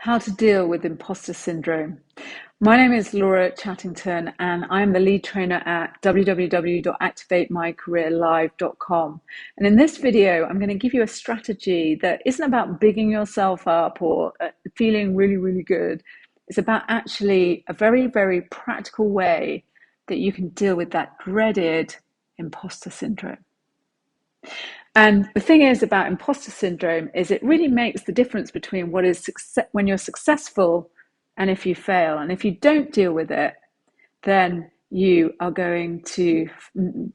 How to deal with imposter syndrome. My name is Laura Chattington, and I'm the lead trainer at www.activatemycareerlive.com. And in this video, I'm going to give you a strategy that isn't about bigging yourself up or feeling really, really good. It's about actually a very, very practical way that you can deal with that dreaded imposter syndrome. And the thing is about imposter syndrome is it really makes the difference between what is success when you're successful and if you fail. And if you don't deal with it, then you are going to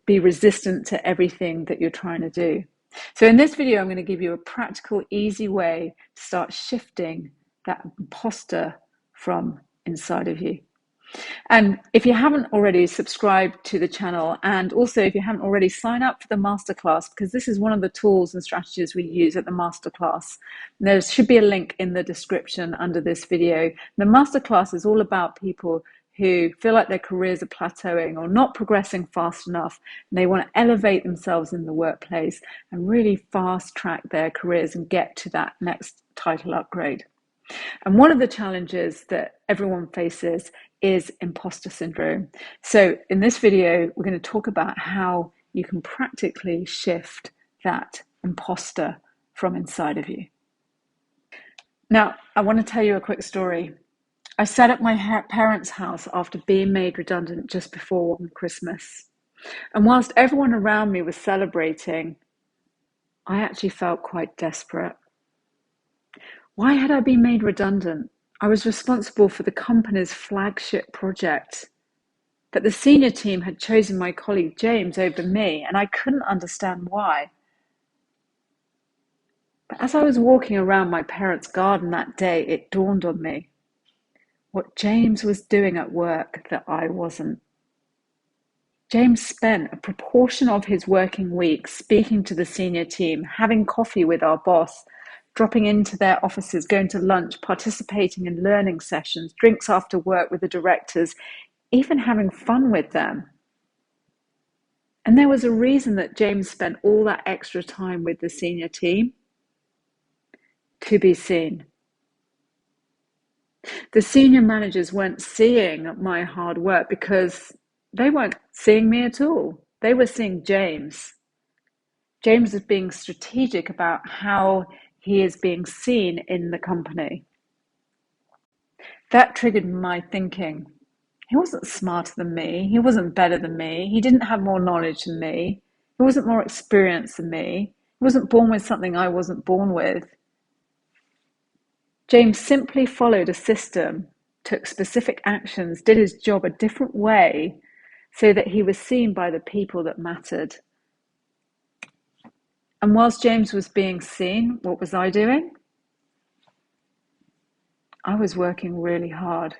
be resistant to everything that you're trying to do. So in this video, I'm going to give you a practical, easy way to start shifting that imposter from inside of you. And if you haven't already subscribed to the channel, and also if you haven't already, sign up for the masterclass, because this is one of the tools and strategies we use at the masterclass. There should be a link in the description under this video. The masterclass is all about people who feel like their careers are plateauing or not progressing fast enough, and they want to elevate themselves in the workplace and really fast track their careers and get to that next title upgrade. And one of the challenges that everyone faces is imposter syndrome. So in this video, we're going to talk about how you can practically shift that imposter from inside of you. Now, I want to tell you a quick story. I sat at my parents' house after being made redundant just before Christmas. And whilst everyone around me was celebrating, I actually felt quite desperate. Why had I been made redundant? I was responsible for the company's flagship project, but the senior team had chosen my colleague James over me, and I couldn't understand why. But as I was walking around my parents' garden that day, it dawned on me what James was doing at work that I wasn't. James spent a proportion of his working week speaking to the senior team, having coffee with our boss, dropping into their offices, going to lunch, participating in learning sessions, drinks after work with the directors, even having fun with them. And there was a reason that James spent all that extra time with the senior team: to be seen. The senior managers weren't seeing my hard work because they weren't seeing me at all. They were seeing James. James is being strategic about how he is being seen in the company. That triggered my thinking. He wasn't smarter than me. He wasn't better than me. He didn't have more knowledge than me. He wasn't more experienced than me. He wasn't born with something I wasn't born with. James simply followed a system, took specific actions, did his job a different way so that he was seen by the people that mattered. And whilst James was being seen, what was I doing? I was working really hard,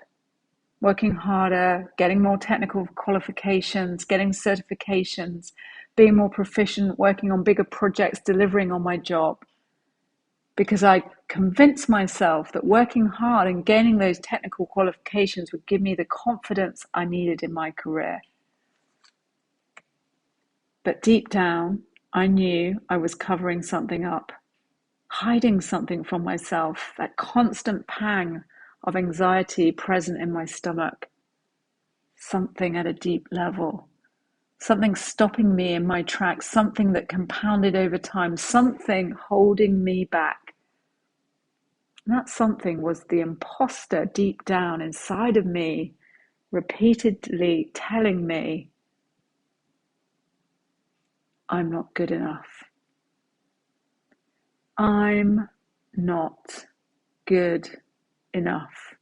working harder, getting more technical qualifications, getting certifications, being more proficient, working on bigger projects, delivering on my job. Because I convinced myself that working hard and gaining those technical qualifications would give me the confidence I needed in my career. But deep down, I knew I was covering something up, hiding something from myself, that constant pang of anxiety present in my stomach. Something at a deep level, something stopping me in my tracks, something that compounded over time, something holding me back. And that something was the imposter deep down inside of me, repeatedly telling me, I'm not good enough. I'm not good enough.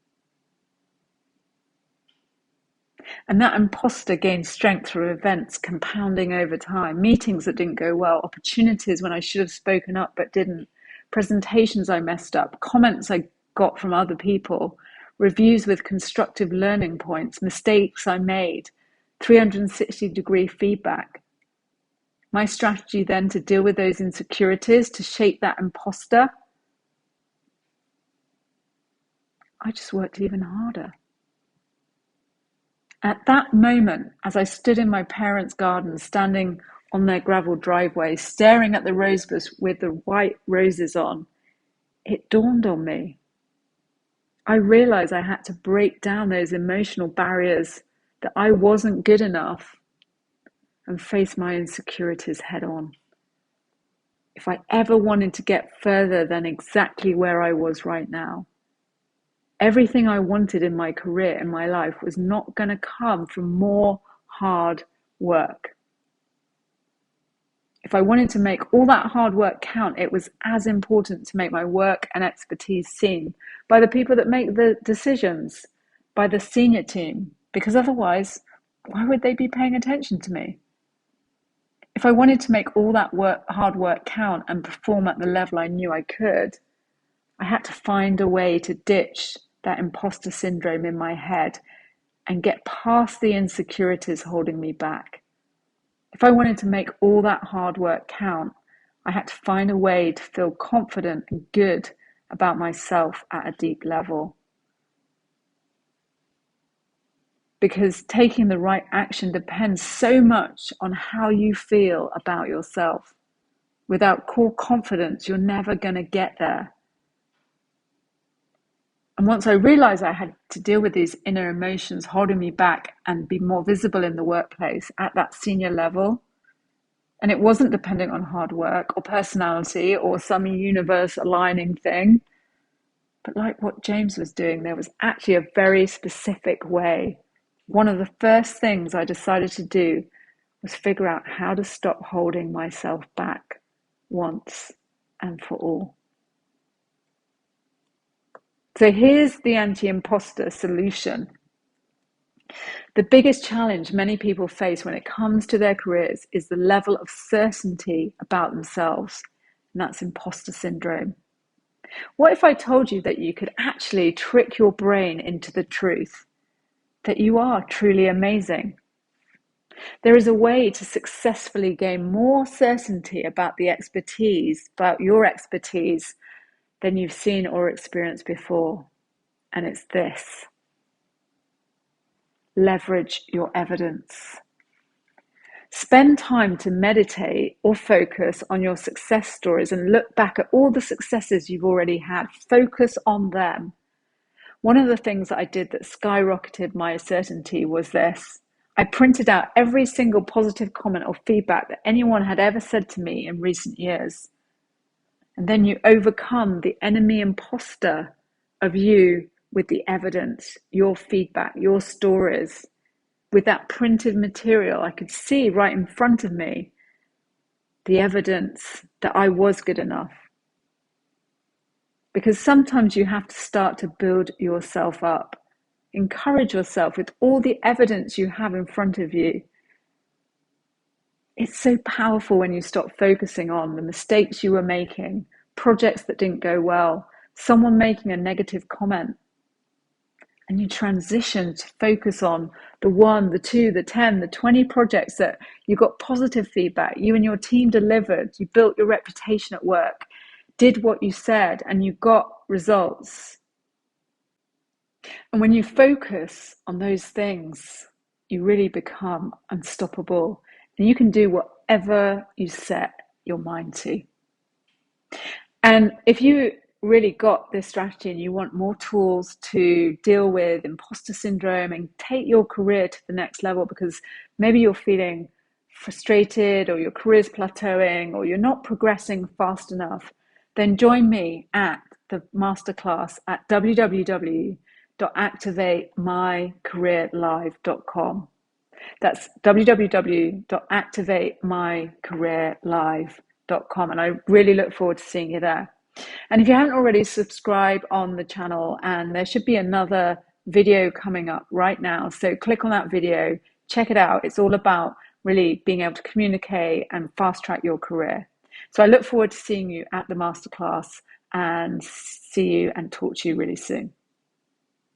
And that imposter gained strength through events compounding over time, meetings that didn't go well, opportunities when I should have spoken up but didn't, presentations I messed up, comments I got from other people, reviews with constructive learning points, mistakes I made, 360-degree feedback. My strategy then to deal with those insecurities, to shape that imposter, I just worked even harder. At that moment, as I stood in my parents' garden, standing on their gravel driveway, staring at the rosebush with the white roses on, it dawned on me. I realized I had to break down those emotional barriers that I wasn't good enough and face my insecurities head on. If I ever wanted to get further than exactly where I was right now, everything I wanted in my career and my life was not going to come from more hard work. If I wanted to make all that hard work count, it was as important to make my work and expertise seen by the people that make the decisions, by the senior team, because otherwise, why would they be paying attention to me? If I wanted to make all that hard work count and perform at the level I knew I could, I had to find a way to ditch that imposter syndrome in my head and get past the insecurities holding me back. If I wanted to make all that hard work count, I had to find a way to feel confident and good about myself at a deep level. Because taking the right action depends so much on how you feel about yourself. Without core confidence, you're never going to get there. And once I realized I had to deal with these inner emotions holding me back and be more visible in the workplace at that senior level, and it wasn't dependent on hard work or personality or some universe aligning thing, but like what James was doing, there was actually a very specific way. One of the first things I decided to do was figure out how to stop holding myself back once and for all. So here's the anti-imposter solution. The biggest challenge many people face when it comes to their careers is the level of certainty about themselves, and that's imposter syndrome. What if I told you that you could actually trick your brain into the truth, that you are truly amazing? There is a way to successfully gain more certainty about your expertise than you've seen or experienced before, and it's this. Leverage your evidence. Spend time to meditate or focus on your success stories and look back at all the successes you've already had. Focus on them. One of the things that I did that skyrocketed my certainty was this. I printed out every single positive comment or feedback that anyone had ever said to me in recent years. And then you overcome the enemy imposter of you with the evidence, your feedback, your stories. With that printed material, I could see right in front of me the evidence that I was good enough. Because sometimes you have to start to build yourself up. Encourage yourself with all the evidence you have in front of you. It's so powerful when you stop focusing on the mistakes you were making, projects that didn't go well, someone making a negative comment. And you transition to focus on the 1, the 2, the 10, the 20 projects that you got positive feedback, you and your team delivered, you built your reputation at work, did what you said, and you got results. And when you focus on those things, you really become unstoppable. And you can do whatever you set your mind to. And if you really got this strategy and you want more tools to deal with imposter syndrome and take your career to the next level, because maybe you're feeling frustrated or your career's plateauing or you're not progressing fast enough, then join me at the masterclass at www.activatemycareerlive.com. That's www.activatemycareerlive.com, and I really look forward to seeing you there. And if you haven't already, subscribe on the channel, and there should be another video coming up right now. So click on that video, check it out. It's all about really being able to communicate and fast track your career. So I look forward to seeing you at the masterclass and see you and talk to you really soon.